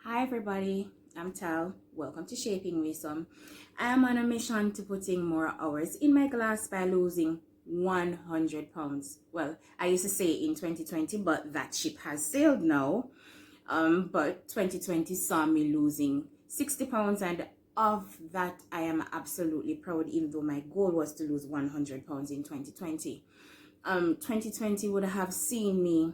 Hi everybody, I'm Tal. Welcome to Shaping Wisdom. I am on a mission to putting more hours in my glass by losing 100 pounds. Well, I used to say in 2020, but that ship has sailed now. But 2020 saw me losing 60 pounds, and of that I am absolutely proud, even though my goal was to lose 100 pounds in 2020. 2020 would have seen me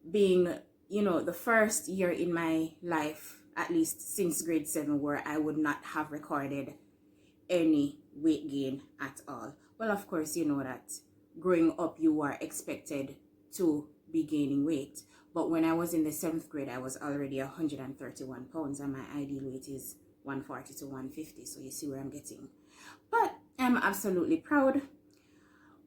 being the first year in my life, at least since grade 7, where I would not have recorded any weight gain at all. Well, of course, you know that growing up you are expected to be gaining weight, but when I was in the 7th grade I was already 131 pounds, and my ideal weight is 140 to 150, so you see where I'm getting. But I'm absolutely proud.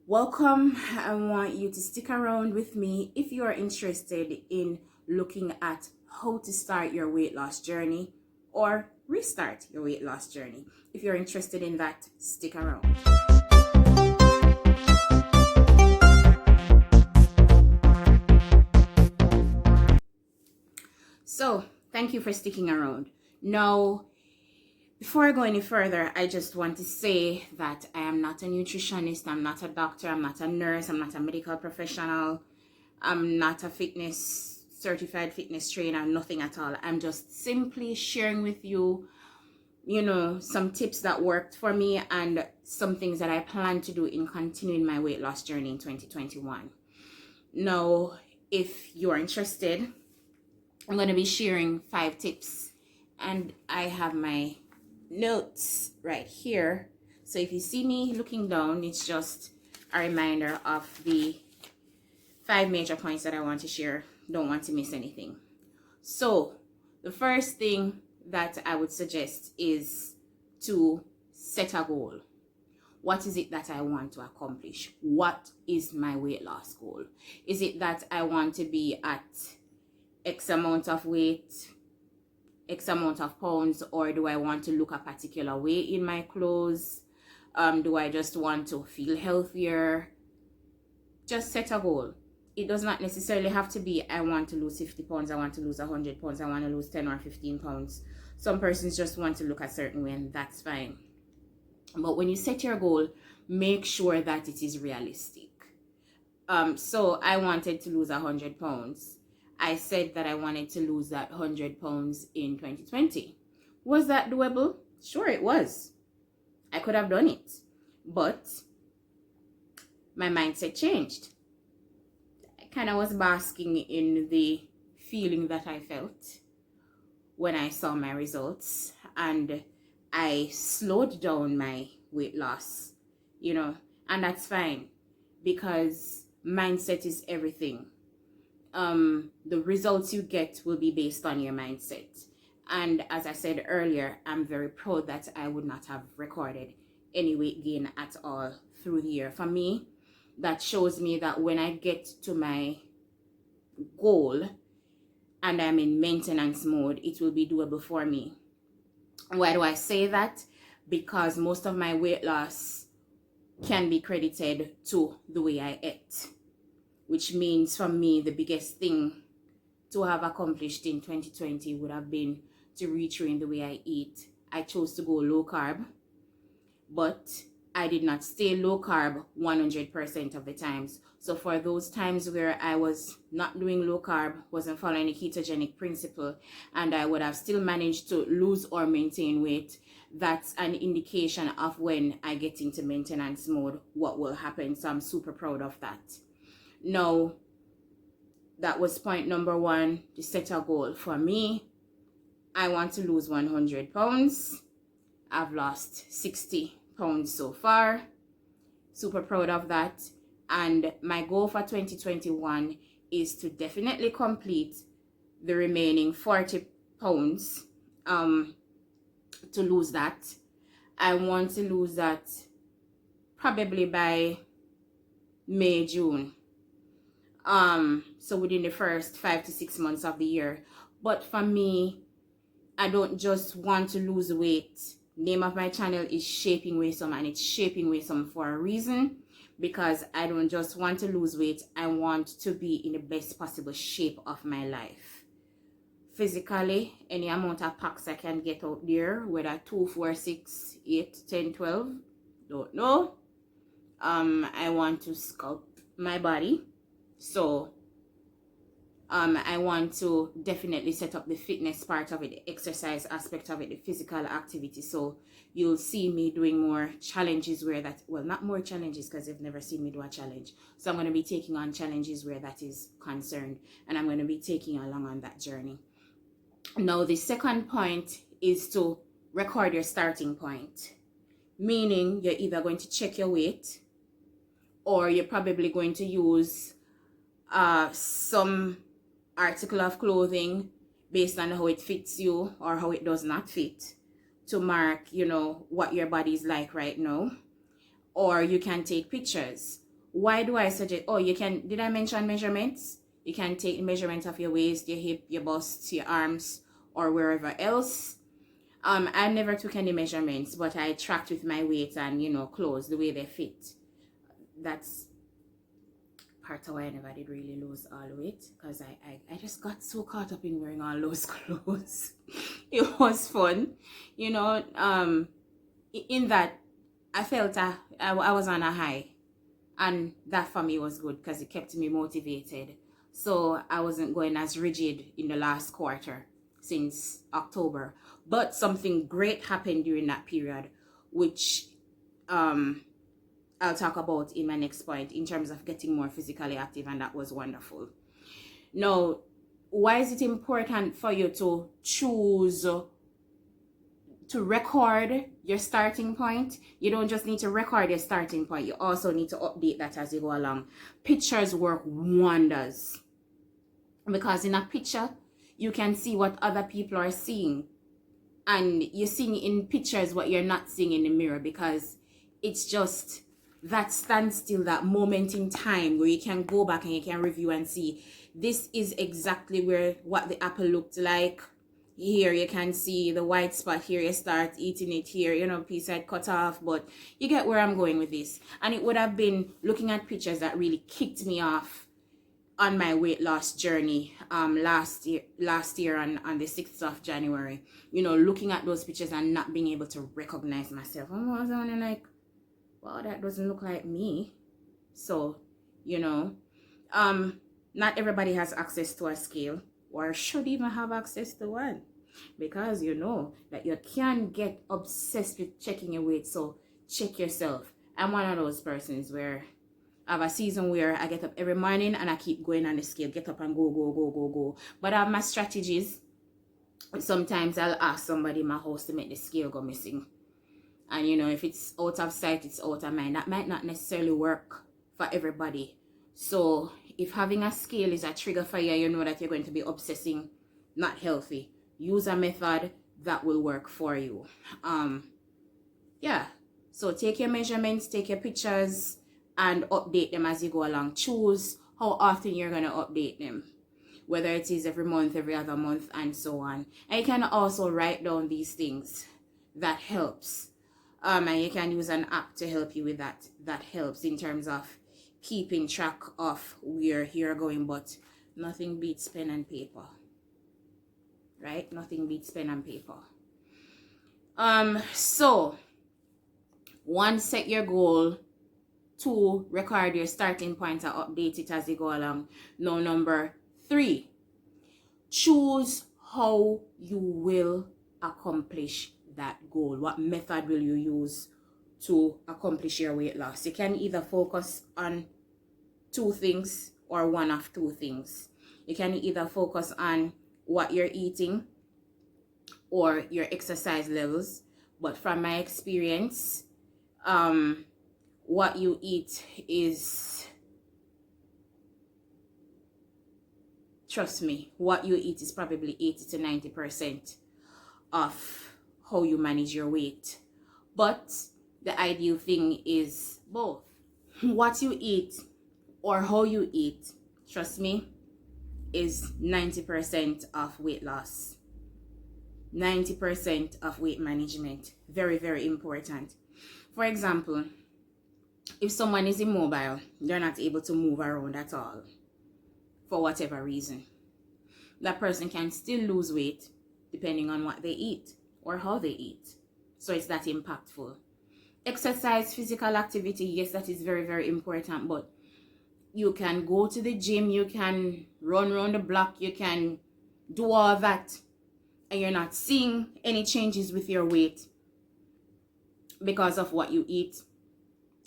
Welcome. I want you to stick around with me if you are interested in looking at how to start your weight loss journey or restart your weight loss journey. If you're interested in that, stick around. So, thank you for sticking around. Now, before I go any further, I just want to say that I am not a nutritionist, I'm not a doctor, I'm not a nurse, I'm not a medical professional, I'm not a certified fitness trainer, nothing at all. I'm just simply sharing with you, some tips that worked for me and some things that I plan to do in continuing my weight loss journey in 2021. Now, if you're interested, I'm going to be sharing 5 tips, and I have my notes right here. So if you see me looking down, it's just a reminder of the 5 major points that I want to share. Don't want to miss anything. So the first thing that I would suggest is to set a goal. What is it that I want to accomplish? What is my weight loss goal? Is it that I want to be at X amount of weight, X amount of pounds, or do I want to look a particular way in my clothes? Do I just want to feel healthier? Just set a goal. It does not necessarily have to be I want to lose 50 pounds, I want to lose 100 pounds, I want to lose 10 or 15 pounds. Some persons just want to look a certain way, and that's fine. But when you set your goal, make sure that it is realistic. So I wanted to lose 100 pounds. I said that I wanted to lose that 100 pounds in 2020. Was that doable? Sure, it was. I could have done it. But my mindset changed. I kind of was basking in the feeling that I felt when I saw my results, and I slowed down my weight loss, and that's fine because mindset is everything. The results you get will be based on your mindset. And as I said earlier, I'm very proud that I would not have recorded any weight gain at all through the year. For me, that shows me that when I get to my goal and I'm in maintenance mode, it will be doable for me. Why do I say that? Because most of my weight loss can be credited to the way I ate, which means for me the biggest thing to have accomplished in 2020 would have been to retrain the way I eat. I chose to go low carb, but I did not stay low carb 100% of the times. So for those times where I was not doing low carb, wasn't following the ketogenic principle, and I would have still managed to lose or maintain weight, that's an indication of when I get into maintenance mode, what will happen. So I'm super proud of that. Now, that was point number 1, to set a goal. For me, I want to lose 100 pounds. I've lost 60 pounds so far. Super proud of that. And my goal for 2021 is to definitely complete the remaining 40 pounds to lose that. I want to lose that probably by May, June. So within the first 5 to 6 months of the year. But for me, I don't just want to lose weight. Name of my channel is Shaping Wisdom, and it's Shaping Wisdom for a reason, because I don't just want to lose weight. I want to be in the best possible shape of my life physically, any amount of packs I can get out there, whether 2, 4, 6, 8, 10, 12, don't know. I want to sculpt my body, so I want to definitely set up the fitness part of it, the exercise aspect of it, the physical activity. So you'll see me doing more challenges where that, well, not more challenges because you've never seen me do a challenge. So I'm going to be taking on challenges where that is concerned, and I'm going to be taking you along on that journey. Now, the second point is to record your starting point, meaning you're either going to check your weight, or you're probably going to use some article of clothing based on how it fits you or how it does not fit, to mark, you know, what your body is like right now. Or you can take pictures. Why do I suggest? Oh, you can, did I mention measurements? You can take the measurement of your waist, your hip, your bust, your arms, or wherever else. I never took any measurements, but I tracked with my weight and, you know, clothes the way they fit. That's part of why I never did really lose all weight, because I just got so caught up in wearing all those clothes. It was fun, you know. In that I felt I was on a high, and that for me was good because it kept me motivated. So I wasn't going as rigid in the last quarter since October, but something great happened during that period, which I'll talk about in my next point in terms of getting more physically active, and that was wonderful. Now, why is it important for you to choose to record your starting point? You don't just need to record your starting point, you also need to update that as you go along. Pictures work wonders, because in a picture you can see what other people are seeing, and you're seeing in pictures what you're not seeing in the mirror, because it's just that standstill, that moment in time where you can go back and you can review and see, this is exactly what the apple looked like. Here you can see the white spot, here you start eating it, here, you know, piece I'd cut off, but you get where I'm going with this. And it would have been looking at pictures that really kicked me off on my weight loss journey last year on the 6th of January. You know, looking at those pictures and not being able to recognize myself. I was only like, well, that doesn't look like me. So, you know, not everybody has access to a scale, or should even have access to one, because you know that you can get obsessed with checking your weight. So check yourself. I'm one of those persons where I have a season where I get up every morning and I keep going on the scale, get up and go. But I have my strategies. Sometimes I'll ask somebody in my house to make the scale go missing. And you know, if it's out of sight, it's out of mind. That might not necessarily work for everybody. So if having a scale is a trigger for you, you know that you're going to be obsessing, not healthy. Use a method that will work for you. Yeah. So take your measurements, take your pictures, and update them as you go along. Choose how often you're going to update them, whether it is every month, every other month, and so on. And you can also write down these things. That helps. And you can use an app to help you with that. That helps in terms of keeping track of where you're going. But nothing beats pen and paper, right? Nothing beats pen and paper. So 1, set your goal. 2, record your starting point and update it as you go along. Now, number 3, choose how you will accomplish that goal. What method will you use to accomplish your weight loss? You can either focus on 2 things or one of 2 things. You can either focus on what you're eating or your exercise levels. But from my experience, what you eat is, trust me, what you eat is probably 80 to 90% of how you manage your weight. But the ideal thing is both. What you eat or how you eat, trust me, is 90% of weight loss. 90% of weight management. Very, very important. For example, if someone is immobile, they're not able to move around at all for whatever reason. that person can still lose weight depending on what they eat or how they eat. So it's that impactful. Exercise, physical activity, yes, that is very, very important, but you can go to the gym, you can run around the block, you can do all that, and you're not seeing any changes with your weight because of what you eat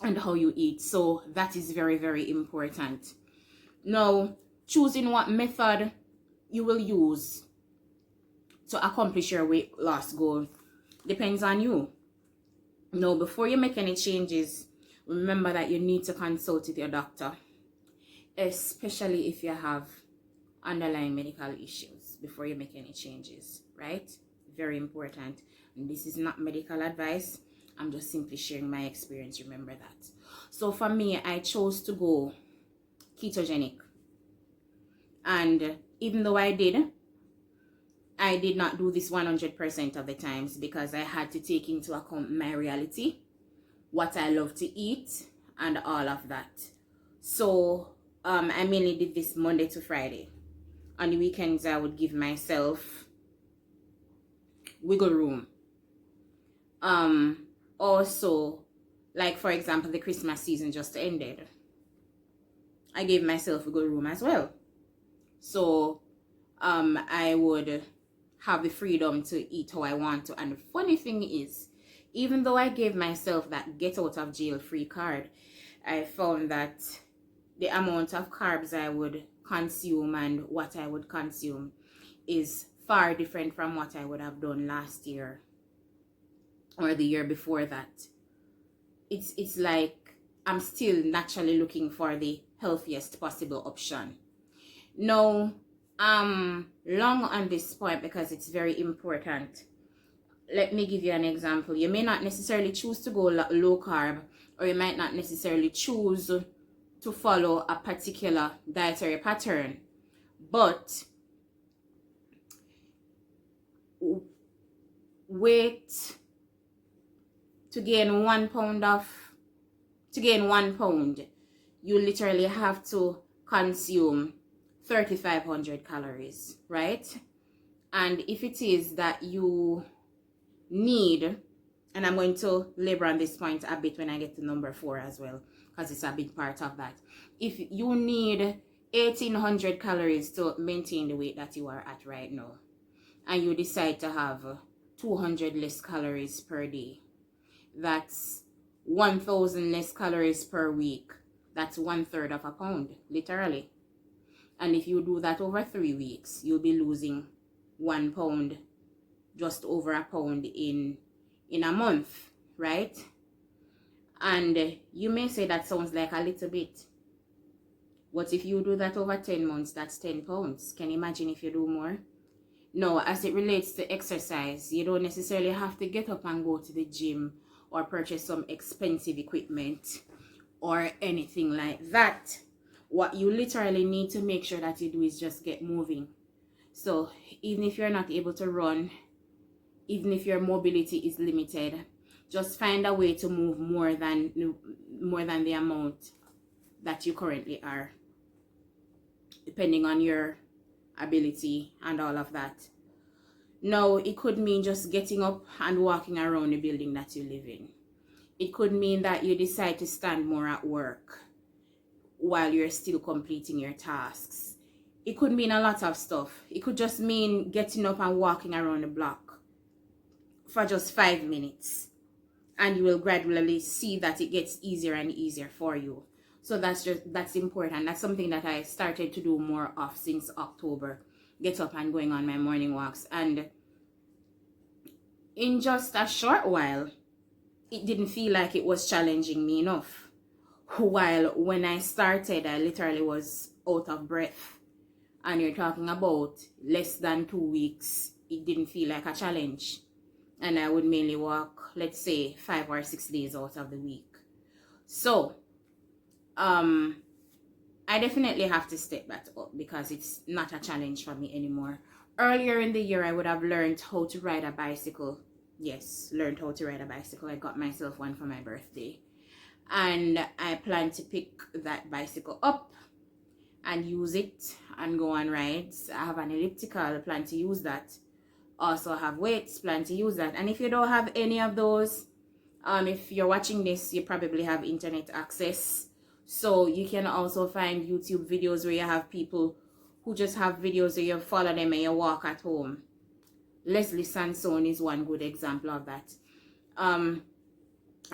and how you eat. So that is very, very important. Now, choosing what method you will use to accomplish your weight loss goal depends on you. Now, before you make any changes, remember that you need to consult with your doctor, especially if you have underlying medical issues, before you make any changes, right? Very important. And this is not medical advice. I'm just simply sharing my experience. Remember that. So for me, I chose to go ketogenic. And even though I did not do this 100% of the times, because I had to take into account my reality, what I love to eat, and all of that. So I mainly did this Monday to Friday. On the weekends, I would give myself wiggle room. Also, like for example, the Christmas season just ended. I gave myself wiggle room as well. So I would have the freedom to eat how I want to. And the funny thing is, even though I gave myself that get out of jail free card, I found that the amount of carbs I would consume and what I would consume is far different from what I would have done last year or the year before that. It's like I'm still naturally looking for the healthiest possible option. Now, long on this point because it's very important. Let me give you an example. You may not necessarily choose to go low carb, or you might not necessarily choose to follow a particular dietary pattern, but weight to gain 1 pound, you literally have to consume 3,500 calories, right? And if it is that you need, and I'm going to labor on this point a bit when I get to number 4 as well, because it's a big part of that. If you need 1,800 calories to maintain the weight that you are at right now, and you decide to have 200 less calories per day, that's 1,000 less calories per week. That's 1/3 of a pound, literally. And if you do that over 3 weeks, you'll be losing 1 pound, just over a pound in a month, right? And you may say that sounds like a little bit. But if you do that over 10 months, that's 10 pounds. Can you imagine if you do more? No, as it relates to exercise, you don't necessarily have to get up and go to the gym or purchase some expensive equipment or anything like that. What you literally need to make sure that you do is just get moving. So even if you're not able to run, even if your mobility is limited, just find a way to move more than the amount that you currently are, depending on your ability and all of that. Now, it could mean just getting up and walking around the building that you live in. It could mean that you decide to stand more at work while you're still completing your tasks. It could mean a lot of stuff. It could just mean getting up and walking around the block for just 5 minutes. And you will gradually see that it gets easier and easier for you. So that's important. That's something that I started to do more of since October. Get up and going on my morning walks. And in just a short while, it didn't feel like it was challenging me enough. While when I started, I literally was out of breath. And you're talking about less than 2 weeks, it didn't feel like a challenge. And I would mainly walk, let's say, 5 or 6 days out of the week. So, I definitely have to step that up because it's not a challenge for me anymore. Earlier in the year, I would have learned how to ride a bicycle. Yes, learned how to ride a bicycle. I got myself one for my birthday. And I plan to pick that bicycle up and use it and go on rides. I have an elliptical, plan to use that. Also have weights, plan to use that. And if you don't have any of those, if you're watching this, you probably have internet access. So you can also find YouTube videos where you have people who just have videos where you follow them and you walk at home. Leslie Sansone is one good example of that.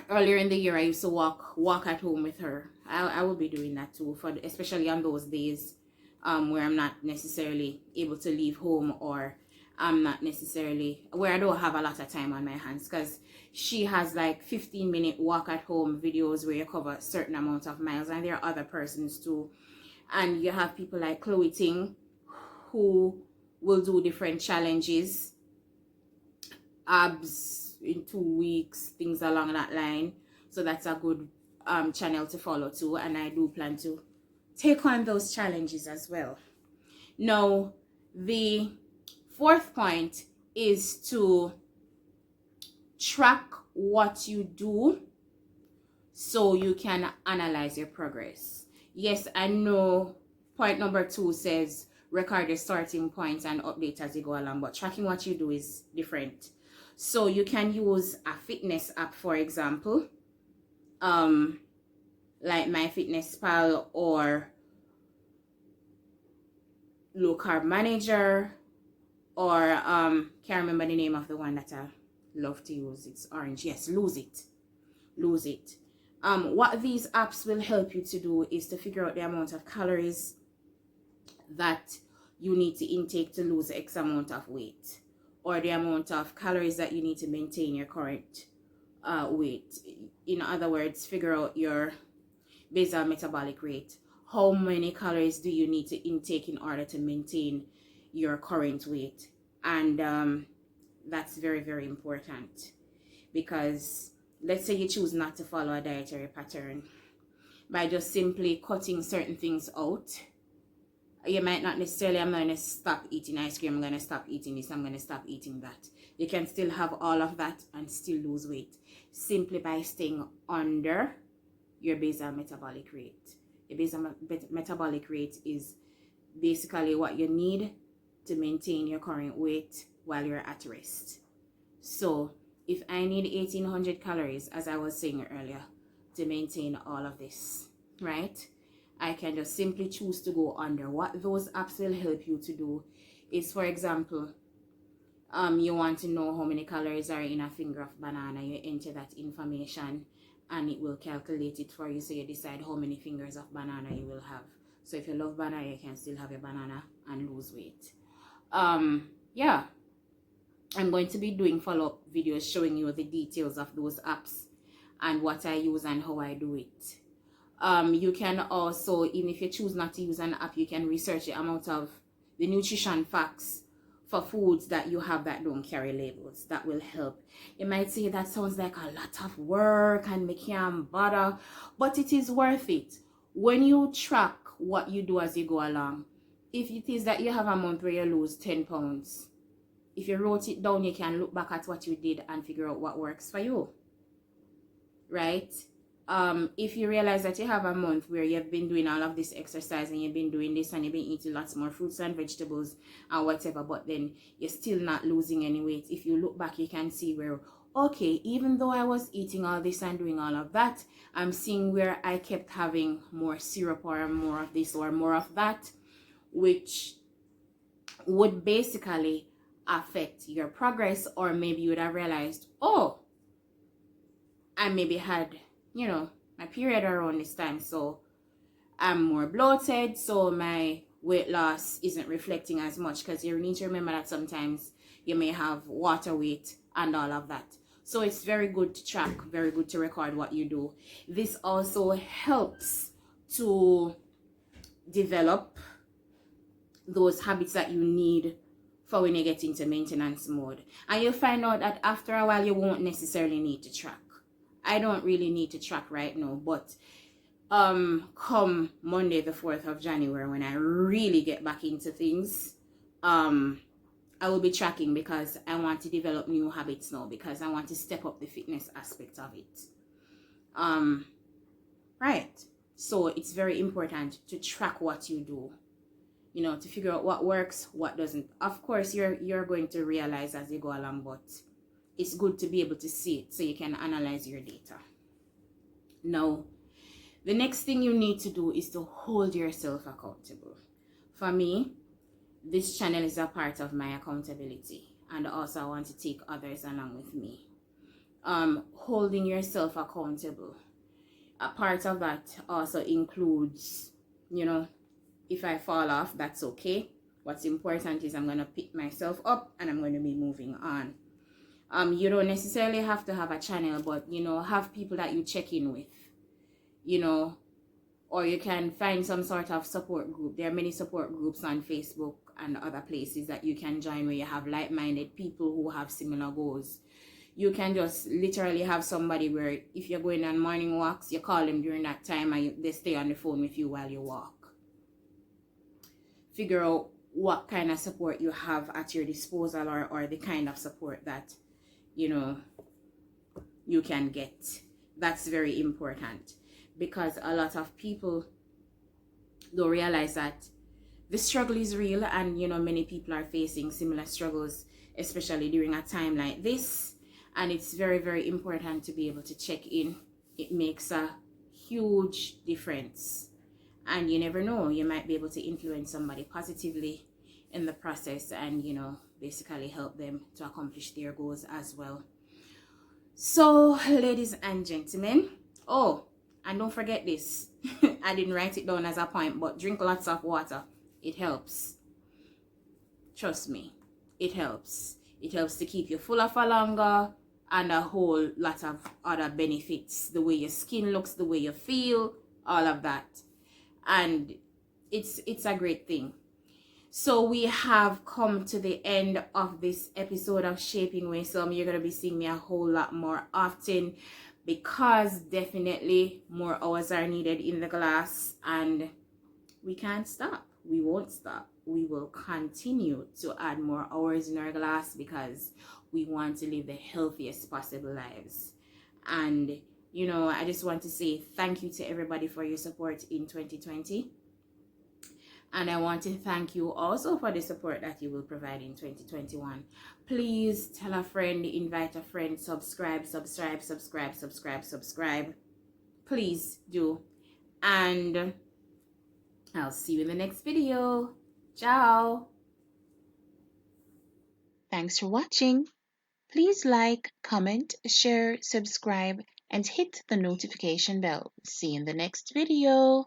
Earlier in the year, I used to walk at home with her. I will be doing that too, especially on those days where I'm not necessarily able to leave home, or I'm not necessarily where I don't have a lot of time on my hands, because she has like 15-minute walk at home videos where you cover a certain amount of miles, and there are other persons too. And you have people like Chloe Ting who will do different challenges, abs in 2 weeks, things along that line. So that's a good channel to follow too, and I do plan to take on those challenges as well. Now, the fourth point is to track what you do so you can analyze your progress. Yes, I know point number 2 says record your starting points and update as you go along, but tracking what you do is different. So you can use a fitness app, for example, like MyFitnessPal or Low Carb Manager, or can't remember the name of the one that I love to use. It's orange. Yes, Lose It. What these apps will help you to do is to figure out the amount of calories that you need to intake to lose X amount of weight, or the amount of calories that you need to maintain your current weight. In other words, figure out your basal metabolic rate. How many calories do you need to intake in order to maintain your current weight? And that's very, very important, because let's say you choose not to follow a dietary pattern by just simply cutting certain things out. You might not necessarily, I'm going to stop eating ice cream, I'm going to stop eating this, I'm going to stop eating that. You can still have all of that and still lose weight simply by staying under your basal metabolic rate. Your basal metabolic rate is basically what you need to maintain your current weight while you're at rest. So if I need 1800 calories, as I was saying earlier, to maintain all of this, right, I can just simply choose to go under. What those apps will help you to do is, for example, you want to know how many calories are in a finger of banana. You enter that information and it will calculate it for you, so you decide how many fingers of banana you will have. So if you love banana, you can still have your banana and lose weight. Yeah, I'm going to be doing follow-up videos showing you the details of those apps and what I use and how I do it. You can also, even if you choose not to use an app, you can research the amount of the nutrition facts for foods that you have that don't carry labels. That will help. You might say that sounds like a lot of work and me can't bother, but it is worth it. When you track what you do as you go along, if it is that you have a month where you lose 10 pounds, if you wrote it down, you can look back at what you did and figure out what works for you, right? If you realize that you have a month where you've been doing all of this exercise and you've been doing this and you've been eating lots more fruits and vegetables and whatever, but then you're still not losing any weight, if you look back, you can see where, okay, even though I was eating all this and doing all of that, I'm seeing where I kept having more syrup or more of this or more of that, which would basically affect your progress. Or maybe you would have realized, oh, I maybe had, you know, my period around this time, so I'm more bloated, so my weight loss isn't reflecting as much, because you need to remember that sometimes you may have water weight and all of that. So it's very good to track, very good to record what you do. This also helps to develop those habits that you need for when you get into maintenance mode. And you'll find out that after a while you won't necessarily need to track. I don't really need to track right now, but come Monday the 4th of January, when I really get back into things, I will be tracking, because I want to develop new habits now, because I want to step up the fitness aspect of it. Right. So it's very important to track what you do, you know, to figure out what works, what doesn't. Of course, you're going to realize as you go along, but it's good to be able to see it so you can analyze your data. Now, the next thing you need to do is to hold yourself accountable. For me, this channel is a part of my accountability, and also I want to take others along with me. Holding yourself accountable. A part of that also includes, you know, if I fall off, that's okay. What's important is I'm going to pick myself up and I'm going to be moving on. You don't necessarily have to have a channel, but, you know, have people that you check in with, you know, or you can find some sort of support group. There are many support groups on Facebook and other places that you can join where you have like-minded people who have similar goals. You can just literally have somebody where if you're going on morning walks, you call them during that time and they stay on the phone with you while you walk. Figure out what kind of support you have at your disposal, or the kind of support that, you know, you can get. That's very important, because a lot of people don't realize that the struggle is real, and, you know, many people are facing similar struggles, especially during a time like this. And it's very, very important to be able to check in. It makes a huge difference. And you never know, you might be able to influence somebody positively in the process and, you know, basically help them to accomplish their goals as well. So, ladies and gentlemen, oh, and don't forget this. I didn't write it down as a point, but drink lots of water. It helps. Trust me, it helps. It helps to keep you fuller for longer, and a whole lot of other benefits. The way your skin looks, the way you feel, all of that. And it's a great thing. So we have come to the end of this episode of Shaping Wisdom. You're going to be seeing me a whole lot more often, because definitely more hours are needed in the class, and we can't stop. We won't stop. We will continue to add more hours in our class, because we want to live the healthiest possible lives. And, you know, I just want to say thank you to everybody for your support in 2020. And I want to thank you also for the support that you will provide in 2021. Please tell a friend, invite a friend, subscribe. Please do. And I'll see you in the next video. Ciao. Thanks for watching. Please like, comment, share, subscribe, and hit the notification bell. See you in the next video.